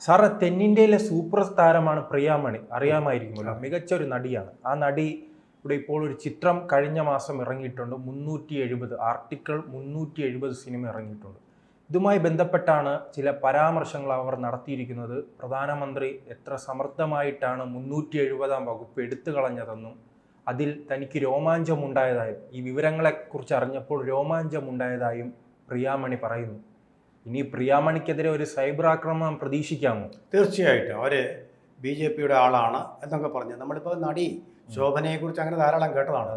Sir തെന്നിന്ത്യയിലെ super താരമാണ് പ്രിയാമണി, അറിയാമായിരിക്കുമല്ലോ. മികച്ച ഒരു നടിയാണ്. ആ നടി ഇവിടെ ഇപ്പോൾ ഒരു ചിത്രം കഴിഞ്ഞ മാസം ഇറങ്ങിയിട്ടുണ്ട്. 370 ആർട്ടിക്കിൾ 370 സിനിമ ഇറങ്ങിയിട്ടുണ്ട്. ഇതുമായി ബന്ധപ്പെട്ടാണ് ചില പരാമർശങ്ങൾ അവർ നടത്തിയിരിക്കുന്നത്. പ്രധാനമന്ത്രി എത്ര സമർത്ഥമായിട്ടാണ് 370 വകുപ്പ് എടുത്തു കളഞ്ഞതെന്നും അതിൽ തനിക്ക് രോമാഞ്ചമുണ്ടായതായും, ഈ വിവരങ്ങളെക്കുറിച്ച് അറിഞ്ഞപ്പോൾ രോമാഞ്ചമുണ്ടായതായും പ്രിയാമണി പറയുന്നു. ഇനി പ്രിയാമണിക്കെതിരെ ഒരു സൈബർ ആക്രമണം പ്രതീക്ഷിക്കാമോ? തീർച്ചയായിട്ടും അവർ BJPയുടെ ആളാണ് എന്നൊക്കെ പറഞ്ഞു. നമ്മളിപ്പോൾ നടി ശോഭനയെക്കുറിച്ച് അങ്ങനെ ധാരാളം കേട്ടതാണ്.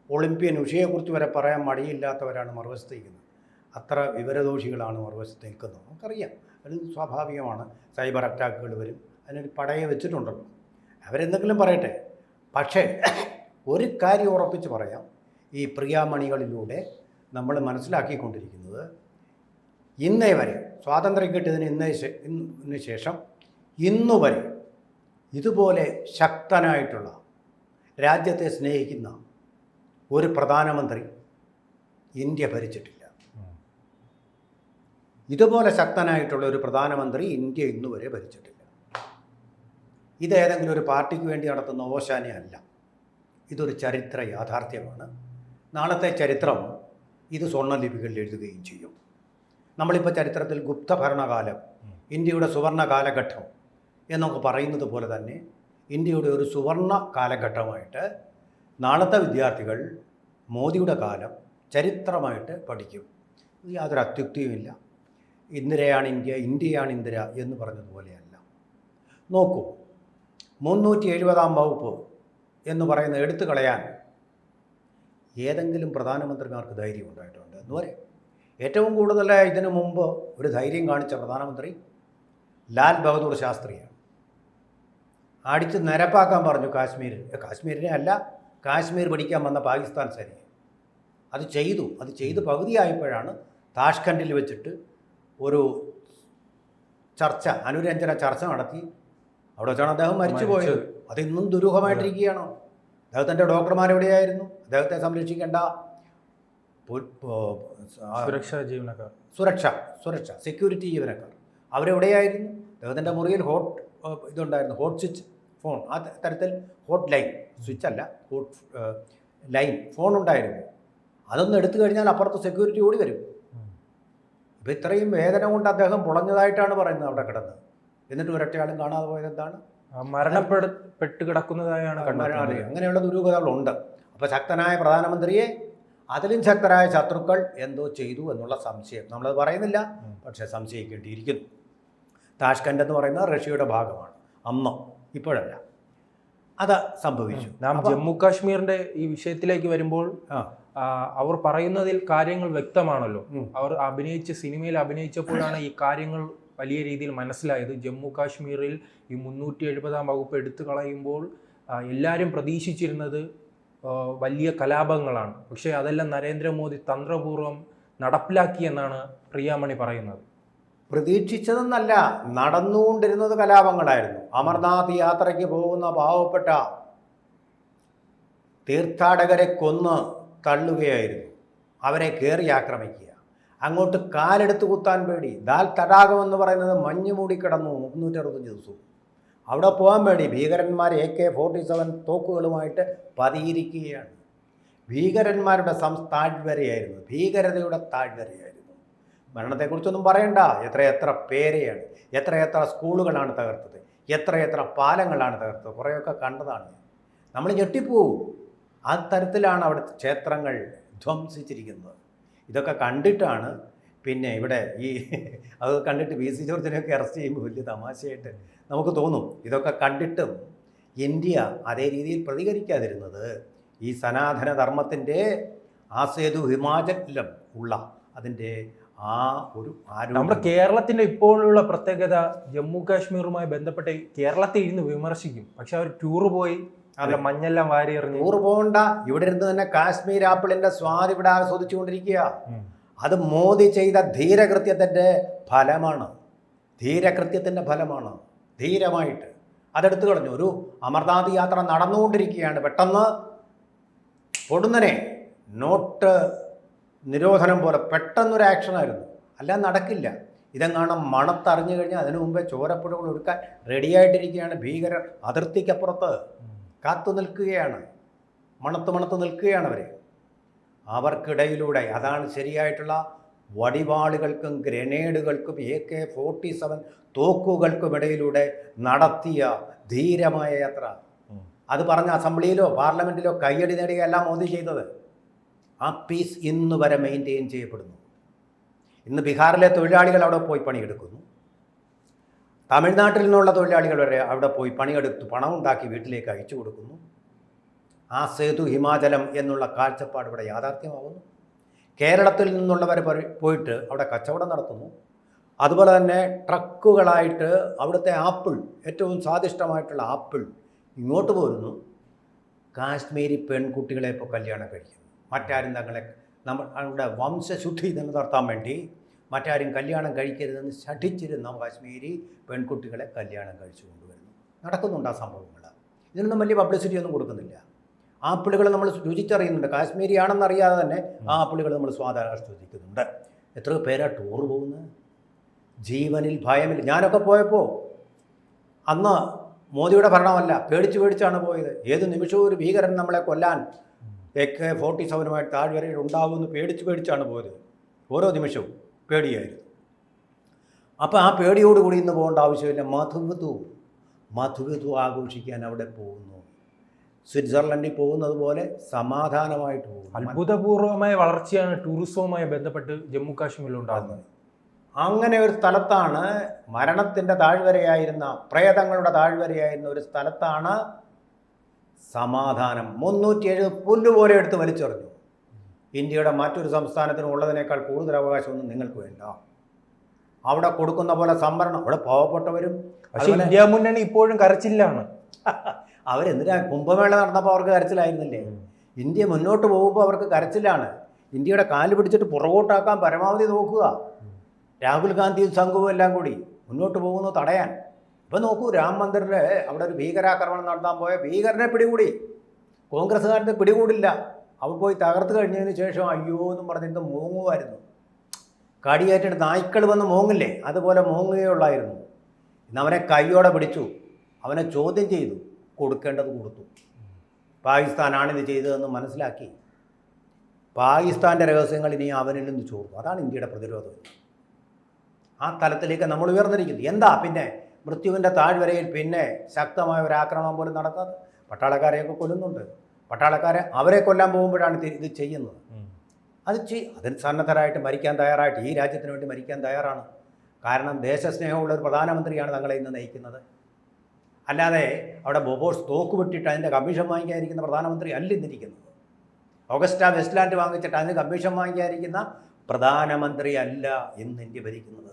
ഒളിമ്പ്യൻ ഉഷയെക്കുറിച്ച് വരെ പറയാൻ മടിയില്ലാത്തവരാണ് മറുവശത്ത് നിൽക്കുന്നത്. അത്ര വിവരദോഷികളാണ് മറുവശത്ത് നിൽക്കുന്നത്. നമുക്കറിയാം, അത് സ്വാഭാവികമാണ്. സൈബർ അറ്റാക്കുകൾ വരും, അതിനൊരു പടയെ വെച്ചിട്ടുണ്ടല്ലോ. അവരെന്തെങ്കിലും പറയട്ടെ. പക്ഷേ ഒരു കാര്യം ഉറപ്പിച്ച് പറയാം, ഈ പ്രിയാമണികളിലൂടെ നമ്മൾ മനസ്സിലാക്കിക്കൊണ്ടിരിക്കുന്നത് ഇന്നേ വരെ, സ്വാതന്ത്ര്യം കിട്ടിയതിന് ഇന്നതിന് ശേഷം ഇന്നുവരെ ഇതുപോലെ ശക്തനായിട്ടുള്ള, രാജ്യത്തെ സ്നേഹിക്കുന്ന ഒരു പ്രധാനമന്ത്രി ഇന്ത്യ ഭരിച്ചിട്ടില്ല. ഇതുപോലെ ശക്തനായിട്ടുള്ള ഒരു പ്രധാനമന്ത്രി ഇന്ത്യ ഇന്നുവരെ ഭരിച്ചിട്ടില്ല. ഇതേതെങ്കിലും ഒരു പാർട്ടിക്ക് വേണ്ടി നടത്തുന്ന ഓശാനയല്ല. ഇതൊരു ചരിത്ര യാഥാർത്ഥ്യമാണ്. നാളത്തെ ചരിത്രം ഇത് സ്വർണ്ണലിപികളിൽ എഴുതുകയും ചെയ്യും. നമ്മളിപ്പോൾ ചരിത്രത്തിൽ ഗുപ്ത ഭരണകാലം, ഇന്ത്യയുടെ സുവർണ കാലഘട്ടം എന്നൊക്കെ പറയുന്നത് പോലെ തന്നെ ഇന്ത്യയുടെ ഒരു സുവർണ കാലഘട്ടമായിട്ട് നാളത്തെ വിദ്യാർത്ഥികൾ മോദിയുടെ കാലം ചരിത്രമായിട്ട് പഠിക്കും. ഇത് യാതൊരു അത്യുക്തിയുമില്ല. ഇന്ദിരയാണ് ഇന്ത്യ, ഇന്ത്യയാണ് ഇന്ദിര എന്ന് പറഞ്ഞതുപോലെയല്ല. നോക്കൂ, 370 വകുപ്പ് എന്ന് പറയുന്ന എടുത്തു കളയാൻ ഏതെങ്കിലും പ്രധാനമന്ത്രിമാർക്ക് ധൈര്യം ഉണ്ടായിട്ടുണ്ട് എന്ന് പറയാം. ഏറ്റവും കൂടുതൽ ഇതിനു മുമ്പ് ഒരു ധൈര്യം കാണിച്ച പ്രധാനമന്ത്രി ലാൽ ബഹദൂർ ശാസ്ത്രിയാണ്. അടിച്ച് നിരപ്പാക്കാൻ പറഞ്ഞു കാശ്മീരിനെ അല്ല, കാശ്മീർ പിടിക്കാൻ വന്ന പാകിസ്ഥാൻ സേനയെ. അത് ചെയ്ത് പകുതിയായപ്പോഴാണ് താഷ്കണ്ടിൽ വെച്ചിട്ട് ഒരു ചർച്ച, അനുരഞ്ജന ചർച്ച നടത്തി. അവിടെ വെച്ചാണ് അദ്ദേഹം മരിച്ചുപോയത്. അതിന്നും ദുരൂഹമായിട്ടിരിക്കുകയാണ്. അദ്ദേഹത്തിൻ്റെ ഡോക്ടർമാരെവിടെയായിരുന്നു? അദ്ദേഹത്തെ സംരക്ഷിക്കേണ്ട സുരക്ഷ സെക്യൂരിറ്റി ജീവനക്കാർ അവരെവിടെയായിരുന്നു? അദ്ദേഹത്തിൻ്റെ മുറിയിൽ ഇതുണ്ടായിരുന്നു, ഹോട്ട് സ്വിച്ച് ഫോൺ, ആ തരത്തിൽ ഹോട്ട് ലൈൻ, സ്വിച്ച് അല്ല, ഹോട്ട് ലൈൻ ഫോൺ ഉണ്ടായിരുന്നു. അതൊന്നും എടുത്തു കഴിഞ്ഞാൽ അപ്പുറത്ത് സെക്യൂരിറ്റി ഓടി വരും. ഇപ്പോൾ ഇത്രയും വേദന കൊണ്ട് അദ്ദേഹം പൊളഞ്ഞതായിട്ടാണ് പറയുന്നത് അവിടെ കിടന്ന്. എന്നിട്ട് ഒരൊറ്റയാളും കാണാതെ പോയത് എന്താണ്? മരണപ്പെട്ട് കിടക്കുന്നതായാണ്. അങ്ങനെയുള്ള ദുരൂഹതകളുണ്ട്. അപ്പോൾ ശക്തനായ പ്രധാനമന്ത്രിയെ അതിലും ശക്തരായ ശത്രുക്കൾ എന്തോ ചെയ്തു എന്നുള്ള സംശയം നമ്മളത് പറയുന്നില്ല, പക്ഷേ സംശയിക്കേണ്ടിയിരിക്കുന്നു. താഷ്കന്റ് എന്ന് പറയുന്നത് റഷ്യയുടെ ഭാഗമാണ് അന്ന്, ഇപ്പോഴല്ല. അത് സംഭവിച്ചു. നാം ജമ്മു കാശ്മീരിന്റെ ഈ വിഷയത്തിലേക്ക് വരുമ്പോൾ അവർ പറയുന്നതിൽ കാര്യങ്ങൾ വ്യക്തമാണല്ലോ. അവർ സിനിമയിൽ അഭിനയിച്ചപ്പോഴാണ് ഈ കാര്യങ്ങൾ വലിയ രീതിയിൽ മനസ്സിലായത്. ജമ്മു കാശ്മീരിൽ ഈ 370 വകുപ്പ് എടുത്തു കളയുമ്പോൾ എല്ലാവരും പ്രതീക്ഷിച്ചിരുന്നത് വലിയ കലാപങ്ങളാണ്. പക്ഷേ അതെല്ലാം നരേന്ദ്രമോദി തന്ത്രപൂർവ്വം നടപ്പിലാക്കിയെന്നാണ് പ്രിയാമണി പറയുന്നത്. പ്രതീക്ഷിച്ചതെന്നല്ല, നടന്നുകൊണ്ടിരുന്നത് കലാപങ്ങളായിരുന്നു. അമർനാഥ് യാത്രയ്ക്ക് പോകുന്ന പാവപ്പെട്ട തീർത്ഥാടകരെ കൊന്ന് തള്ളുകയായിരുന്നു. അവരെ കയറി ആക്രമിക്കുക, അങ്ങോട്ട് കാലെടുത്ത് കുത്താൻ പേടി. ദാൽ തടാകം എന്ന് പറയുന്നത് മഞ്ഞ് മൂടിക്കിടന്നു 365 ദിവസവും. അവിടെ പോകാൻ പേടി. ഭീകരന്മാർ AK-47 തോക്കുകളുമായിട്ട് പതിയിരിക്കുകയാണ്. ഭീകരന്മാരുടെ താഴ്വരയായിരുന്നു, ഭീകരതയുടെ താഴ്വരയായിരുന്നു. മരണത്തെക്കുറിച്ചൊന്നും പറയണ്ട. എത്രയെത്ര പേരെയാണ്, എത്രയെത്ര സ്കൂളുകളാണ് തകർത്തത്, എത്രയെത്ര പാലങ്ങളാണ് തകർത്തത്. കുറേയൊക്കെ കണ്ടതാണ്. നമ്മൾ ഞെട്ടിപ്പോവും. ആ തരത്തിലാണ് അവിടുത്തെ ക്ഷേത്രങ്ങൾ ധ്വംസിച്ചിരിക്കുന്നത്. ഇതൊക്കെ കണ്ടിട്ടാണ് പിന്നെ ഇവിടെ അത് കണ്ടിട്ട് VC ജോർജിനെയൊക്കെ അറസ്റ്റ് ചെയ്യുമ്പോൾ വലിയ തമാശയായിട്ട് നമുക്ക് തോന്നും. ഇതൊക്കെ കണ്ടിട്ടും ഇന്ത്യ അതേ രീതിയിൽ പ്രതികരിക്കാതിരുന്നത് ഈ സനാതന ധർമ്മത്തിൻ്റെ ആസേതു ഹിമാചലം ഉള്ള അതിൻ്റെ ആ ഒരു നമ്മുടെ കേരളത്തിൻ്റെ ഇപ്പോഴുള്ള പ്രത്യേകത, ജമ്മു കാശ്മീറുമായി ബന്ധപ്പെട്ട് കേരളത്തിൽ ഇരുന്ന് വിമർശിക്കും, പക്ഷെ അവർ ടൂറ് പോയി മഞ്ഞെല്ലാം വാരി എറിഞ്ഞു. ടൂറ് പോകണ്ട, ഇവിടെ ഇരുന്ന് തന്നെ കാശ്മീർ ആപ്പിളിൻ്റെ സ്വാദ് ഇവിടെ ആസ്വദിച്ചുകൊണ്ടിരിക്കുക. അത് മോദി ചെയ്ത ധീരകൃത്യത്തിൻ്റെ ഫലമാണ്. ധീരമായിട്ട് അതെടുത്തു കളഞ്ഞു. ഒരു അമർനാഥ് യാത്ര നടന്നുകൊണ്ടിരിക്കുകയാണ്. പെട്ടെന്ന് പൊടുന്നനെ നോട്ട് നിരോധനം പോലെ പെട്ടെന്നൊരു ആക്ഷനായിരുന്നു. അല്ല നടക്കില്ല. ഇതെങ്ങാണം മണത്തറിഞ്ഞു കഴിഞ്ഞാൽ അതിനു മുമ്പേ ചോരപ്പുഴകൾ ഒടുക്കാൻ റെഡിയായിട്ടിരിക്കുകയാണ് ഭീകരർ. അതിർത്തിക്കപ്പുറത്ത് കാത്തു നിൽക്കുകയാണ്, മണത്ത് നിൽക്കുകയാണ് അവർ. അവർക്കിടയിലൂടെ അതാണ് ശരിയായിട്ടുള്ള വടിവാളുകൾക്കും ഗ്രനേഡുകൾക്കും AK-47 തോക്കുകൾക്കും ഇടയിലൂടെ നടത്തിയ ധീരമായ യാത്ര. അത് പറഞ്ഞ അസംബ്ലിയിലോ പാർലമെൻറ്റിലോ കയ്യടി നേടുകയല്ല മോദി ചെയ്തത്. ആ പീസ് ഇന്ന് വരെ മെയിൻറ്റെയിൻ ചെയ്യപ്പെടുന്നു. ഇന്ന് ബീഹാറിലെ തൊഴിലാളികൾ അവിടെ പോയി പണിയെടുക്കുന്നു. തമിഴ്നാട്ടിൽ നിന്നുള്ള തൊഴിലാളികൾ വരെ അവിടെ പോയി പണിയെടുത്ത് പണം ഉണ്ടാക്കി വീട്ടിലേക്ക് അയച്ചു കൊടുക്കുന്നു. ആ സേതു ഹിമാചലം എന്നുള്ള കാഴ്ചപ്പാട് ഇവിടെ യാഥാർത്ഥ്യമാകുന്നു. കേരളത്തിൽ നിന്നുള്ളവർ പോയിട്ട് അവിടെ കച്ചവടം നടത്തുന്നു. അതുപോലെ തന്നെ ട്രക്കുകളായിട്ട് അവിടുത്തെ ആപ്പിൾ, ഏറ്റവും സ്വാദിഷ്ടമായിട്ടുള്ള ആപ്പിൾ ഇങ്ങോട്ട് പോരുന്നു. കാശ്മീരി പെൺകുട്ടികളെ ഇപ്പോൾ കല്യാണം കഴിക്കുന്നു. മറ്റാരും തങ്ങളെ നമ്മുടെ വംശശുദ്ധി നിലനിർത്താൻ വേണ്ടി മറ്റാരും കല്യാണം കഴിക്കരുതെന്ന് ശഠിച്ചിരുന്ന കാശ്മീരി പെൺകുട്ടികളെ കല്യാണം കഴിച്ചു കൊണ്ടുവരുന്നു. നടക്കുന്നുണ്ട് ആ സംഭവങ്ങൾ. ഇതിനൊന്നും വലിയ പബ്ലിസിറ്റി ഒന്നും കൊടുക്കുന്നില്ല. ആപ്പിളുകൾ നമ്മൾ രുചിച്ചറിയുന്നുണ്ട്. കാശ്മീരി ആണെന്നറിയാതെ തന്നെ ആ ആപ്പിളുകൾ നമ്മൾ സ്വാദാസ്വദിക്കുന്നുണ്ട്. എത്ര പേരാ ടൂർ പോകുന്നത്? ജീവനിൽ ഭയമില്ല. ഞാനൊക്കെ പോയപ്പോൾ അന്ന് മോദിയുടെ ഭരണമല്ല, പേടിച്ചാണ് പോയത്. ഏത് നിമിഷവും ഒരു ഭീകരൻ നമ്മളെ കൊല്ലാൻ AK-47 താഴ്വരയിൽ ഉണ്ടാകുമെന്ന് പേടിച്ചാണ് പോയത്. ഓരോ നിമിഷവും പേടിയായിരുന്നു. അപ്പോൾ ആ പേടിയോടുകൂടി ഇന്ന് പോകേണ്ട ആവശ്യമില്ല. മധുവിധു ആഘോഷിക്കാൻ അവിടെ പോകുന്നു. സ്വിറ്റ്സർലൻഡിൽ പോകുന്നത് പോലെ സമാധാനമായിട്ട് പോകുന്നു. അത്ഭുതപൂർവമായ വളർച്ചയാണ് ടൂറിസവുമായി ബന്ധപ്പെട്ട് ജമ്മു കാശ്മീരിൽ ഉണ്ടാകുന്നത്. അങ്ങനെ ഒരു സ്ഥലത്താണ്, മരണത്തിൻ്റെ താഴ്വരയായിരുന്ന, പ്രേതങ്ങളുടെ താഴ്വരയായിരുന്ന ഒരു സ്ഥലത്താണ് സമാധാനം 307 പുല്ലുപോലെ എടുത്ത് വലിച്ചെറിഞ്ഞു. ഇന്ത്യയുടെ മറ്റൊരു സംസ്ഥാനത്തിന് ഉള്ളതിനേക്കാൾ കൂടുതൽ അവകാശമൊന്നും നിങ്ങൾക്ക് വേണ്ട. അവിടെ കൊടുക്കുന്ന പോലെ സംവരണം, അവിടെ പാവപ്പെട്ടവരും. പക്ഷേ ഇന്ത്യ മുന്നണി ഇപ്പോഴും കരച്ചിലാണ്. അവരെന്തിനാ? കുംഭമേള നടന്നപ്പോൾ അവർക്ക് കരച്ചിലായിരുന്നില്ലേ? ഇന്ത്യ മുന്നോട്ട് പോകുമ്പോൾ അവർക്ക് കരച്ചിലാണ്. ഇന്ത്യയുടെ കാല് പിടിച്ചിട്ട് പുറകോട്ടാക്കാൻ പരമാവധി നോക്കുക. രാഹുൽ ഗാന്ധിയും സംഘവും എല്ലാം കൂടി മുന്നോട്ട് പോകുന്നത് തടയാൻ. ഇപ്പം നോക്കൂ, രാം മന്ദിറിൽ അവിടെ ഒരു ഭീകരാക്രമണം നടത്താൻ പോയ ഭീകരനെ പിടികൂടി. കോൺഗ്രസ്സുകാരനെ പിടികൂടില്ല. അവർ പോയി തകർത്ത് കഴിഞ്ഞതിന് ശേഷം അയ്യോ എന്നും പറഞ്ഞിട്ട് മോങ്ങുമായിരുന്നു. കടിയേറ്റിട്ട് നായ്ക്കൾ വന്ന് മോങ്ങില്ലേ, അതുപോലെ മോങ്ങുകയുള്ളായിരുന്നു. ഇന്ന് അവനെ കൈയോടെ പിടിച്ചു, അവനെ ചോദ്യം ചെയ്തു, കൊടുക്കേണ്ടത് കൊടുത്തു. പാകിസ്ഥാനാണിത് ചെയ്തതെന്ന് മനസ്സിലാക്കി. പാകിസ്ഥാൻ്റെ രഹസ്യങ്ങൾ ഇനി അവനിൽ നിന്ന് ചോർന്നു. അതാണ് ഇന്ത്യയുടെ പ്രതിരോധം. ആ തലത്തിലേക്ക് നമ്മൾ ഉയർന്നിരിക്കുന്നത്. എന്താ പിന്നെ മൃത്യുവിൻ്റെ താഴ്വരയിൽ പിന്നെ ശക്തമായ ഒരു ആക്രമണം പോലും നടക്കാതെ? പട്ടാളക്കാരെയൊക്കെ കൊല്ലുന്നുണ്ട്. പട്ടാളക്കാരെ അവരെ കൊല്ലാൻ പോകുമ്പോഴാണ് ഇത് ചെയ്യുന്നത്. അതിന് സന്നദ്ധരായിട്ട് മരിക്കാൻ തയ്യാറായിട്ട് ഈ രാജ്യത്തിന് വേണ്ടി മരിക്കാൻ തയ്യാറാണ്. കാരണം ദേശസ്നേഹമുള്ള ഒരു പ്രധാനമന്ത്രിയാണ് തങ്ങളെ ഇന്ന് നയിക്കുന്നത്. അല്ലാതെ അവിടെ ബൊബോഴ്സ് തോക്ക് വിട്ടിട്ട് അതിൻ്റെ കമ്മീഷൻ വാങ്ങിക്കാതിരിക്കുന്ന പ്രധാനമന്ത്രി അല്ല ഇന്നിരിക്കുന്നത്. ഓഗസ്റ്റ വെസ്റ്റ്ലാൻഡ് വാങ്ങിച്ചിട്ട് അതിന് കമ്മീഷൻ വാങ്ങിക്കാതിരിക്കുന്ന പ്രധാനമന്ത്രി അല്ല ഇന്ന് ഇന്ത്യ ഭരിക്കുന്നത്.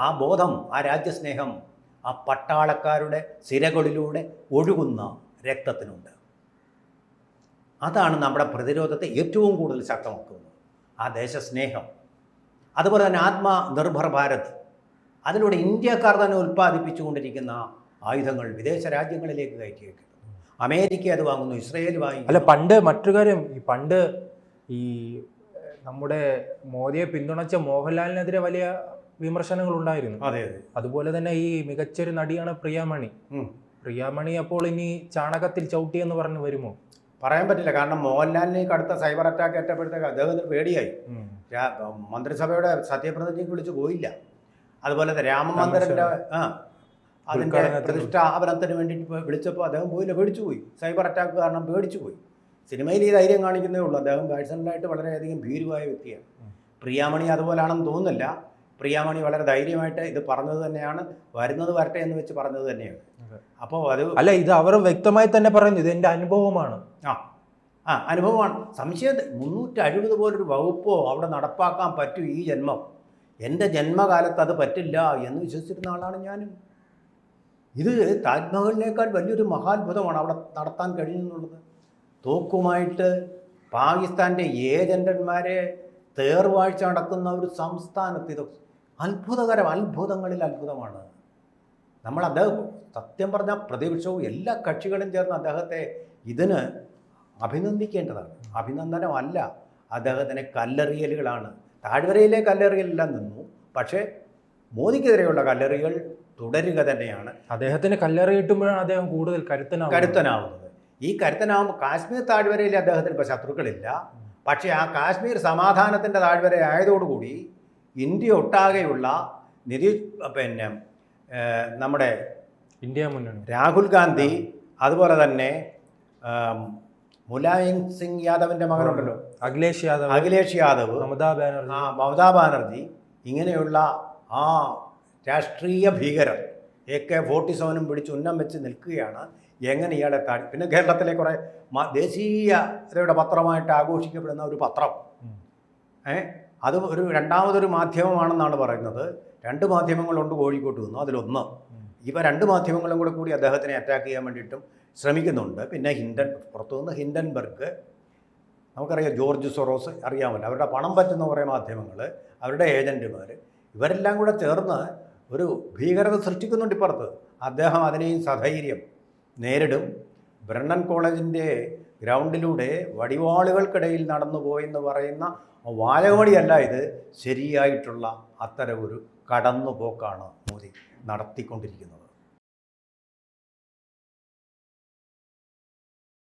ആ ബോധം, ആ രാജ്യസ്നേഹം ആ പട്ടാളക്കാരുടെ സിരകളിലൂടെ ഒഴുകുന്ന രക്തത്തിനുണ്ട്. അതാണ് നമ്മുടെ പ്രതിരോധത്തെ ഏറ്റവും കൂടുതൽ ശക്തമാക്കുന്നത്, ആ ദേശസ്നേഹം. അതുപോലെ തന്നെ ആത്മനിർഭർ ഭാരത്, അതിലൂടെ ഇന്ത്യക്കാർ തന്നെ ഉൽപ്പാദിപ്പിച്ചുകൊണ്ടിരിക്കുന്ന ആയുധങ്ങൾ വിദേശ രാജ്യങ്ങളിലേക്ക് കയറ്റിയേക്കും. അമേരിക്ക അത് വാങ്ങുന്നു, ഇസ്രയേൽ വാങ്ങുന്നു. അല്ല, പണ്ട് മറ്റൊരു കാര്യം, ഈ നമ്മുടെ മോദിയെ പിന്തുണച്ച മോഹൻലാലിനെതിരെ വലിയ വിമർശനങ്ങൾ ഉണ്ടായിരുന്നു. അതെ അതെ. അതുപോലെ തന്നെ ഈ മികച്ചൊരു നടിയാണ് പ്രിയാമണി അപ്പോൾ ഇനി ചാണകത്തിൽ ചവിട്ടിയെന്ന് പറഞ്ഞു വരുമോ? പറയാൻ പറ്റില്ല. കാരണം മോഹൻലാലിന് കടുത്ത സൈബർ അറ്റാക്ക് ഏറ്റപ്പോഴത്തേക്ക് അദ്ദേഹത്തിന് പേടിയായി. മന്ത്രിസഭയുടെ സത്യപ്രതിജ്ഞയ്ക്ക് വിളിച്ചു പോയില്ല. അതുപോലെ രാമമന്ദിരൻ്റെ അതിൻ്റെ പ്രതിഷ്ഠാപനത്തിന് വേണ്ടിയിട്ട് വിളിച്ചപ്പോൾ അദ്ദേഹം പോയില്ല, പേടിച്ചു പോയി. സൈബർ അറ്റാക്ക് കാരണം പേടിച്ചു പോയി. സിനിമയിൽ ഈ ധൈര്യം കാണിക്കുന്നേ ഉള്ളൂ. അദ്ദേഹം പേഴ്സണലായിട്ട് വളരെയധികം ഭീരുവായ വ്യക്തിയാണ്. പ്രിയാമണി അതുപോലാണെന്ന് തോന്നുന്നില്ല. പ്രിയാമണി വളരെ ധൈര്യമായിട്ട് ഇത് പറഞ്ഞത് തന്നെയാണ്, വരുന്നത് വരട്ടെ എന്ന് വെച്ച് പറഞ്ഞത് തന്നെയാണ്. അപ്പോൾ അത് ഇത് അവർ വ്യക്തമായി തന്നെ പറയുന്നു, ഇത് എൻ്റെ അനുഭവമാണ്. അനുഭവമാണ്. സംശയം 360 പോലൊരു വകുപ്പോ അവിടെ നടപ്പാക്കാൻ പറ്റും ഈ ജന്മം, എൻ്റെ ജന്മകാലത്ത് അത് പറ്റില്ല എന്ന് വിശ്വസിച്ചിരുന്ന ആളാണ് ഞാനും. ഇത് താജ്മഹലിനേക്കാൾ വലിയൊരു മഹാത്ഭുതമാണ് അവിടെ നടത്താൻ കഴിയുന്നുള്ളത്. തോക്കുമായിട്ട് പാകിസ്ഥാൻ്റെ ഏജന്റന്മാരെ തേർവാഴ്ച നടക്കുന്ന ഒരു സംസ്ഥാനത്ത് ഇത് അത്ഭുതങ്ങളിൽ അത്ഭുതമാണ്. അദ്ദേഹം സത്യം പറഞ്ഞാൽ പ്രതിപക്ഷവും എല്ലാ കക്ഷികളും ചേർന്ന് അദ്ദേഹത്തെ ഇതിന് അഭിനന്ദിക്കേണ്ടതാണ്. അഭിനന്ദനമല്ല, അദ്ദേഹത്തിന് കല്ലെറിയലുകളാണ്. താഴ്വരയിലെ കല്ലെറിയലെല്ലാം നിന്നു, പക്ഷേ മോദിക്കെതിരെയുള്ള കല്ലെറികൾ തുടരുക തന്നെയാണ്. അദ്ദേഹത്തിന് കല്ലെറി കിട്ടുമ്പോഴാണ് അദ്ദേഹം കൂടുതൽ കരുത്തനാവുന്നത്. ഈ കരുത്തനാവുമ്പോൾ കാശ്മീർ താഴ്വരയിൽ അദ്ദേഹത്തിന് ഇപ്പോൾ ശത്രുക്കളില്ല. പക്ഷേ ആ കാശ്മീർ സമാധാനത്തിൻ്റെ താഴ്വര ആയതോടുകൂടി ഇന്ത്യ ഒട്ടാകെയുള്ള നമ്മുടെ ഇന്ത്യ മുന്നണി രാഹുൽ ഗാന്ധി, അതുപോലെ തന്നെ മുലായം സിംഗ് യാദവിൻ്റെ മകനുണ്ടല്ലോ അഖിലേഷ് യാദവ്, മമതാ ബാനർജി, ഇങ്ങനെയുള്ള ആ രാഷ്ട്രീയ ഭീകരർ AK-47 പിടിച്ച് ഉന്നം വെച്ച് നിൽക്കുകയാണ്. എങ്ങനെ ഇയാളെ താടി. പിന്നെ കേരളത്തിലെ കുറേ ദേശീയതയുടെ പത്രമായിട്ട് ആഘോഷിക്കപ്പെടുന്ന ഒരു പത്രം, അത് രണ്ടാമതൊരു മാധ്യമമാണെന്നാണ് പറയുന്നത്. 2 മാധ്യമങ്ങളുണ്ട് കോഴിക്കോട്ട് നിന്ന്. അതിലൊന്ന് ഇവ 2 മാധ്യമങ്ങളും കൂടി അദ്ദേഹത്തിനെ അറ്റാക്ക് ചെയ്യാൻ വേണ്ടിയിട്ടും ശ്രമിക്കുന്നുണ്ട്. പിന്നെ പുറത്തുനിന്ന് ഹിൻഡൻബർഗ്, നമുക്കറിയാം, ജോർജ് സൊറോസ് അറിയാമല്ലോ, അവരുടെ പണം പറ്റുന്ന കുറേ മാധ്യമങ്ങൾ, അവരുടെ ഏജൻറ്റുമാർ, ഇവരെല്ലാം കൂടെ ചേർന്ന് ഒരു ഭീകരത സൃഷ്ടിക്കുന്നുണ്ട് ഇപ്പുറത്ത്. അദ്ദേഹം അതിനെയും സധൈര്യം നേരിടും. ബ്രണ്ണൻ കോളേജിൻ്റെ ഗ്രൗണ്ടിലൂടെ വടിവാളുകൾക്കിടയിൽ നടന്നു പോയെന്ന് പറയുന്ന വാചകമടിയല്ല ഇത്, ശരിയായിട്ടുള്ള അത്തരം ഒരു കടന്നുപോക്കാണ് മോദി നടത്തിക്കൊണ്ടിരിക്കുന്നത്.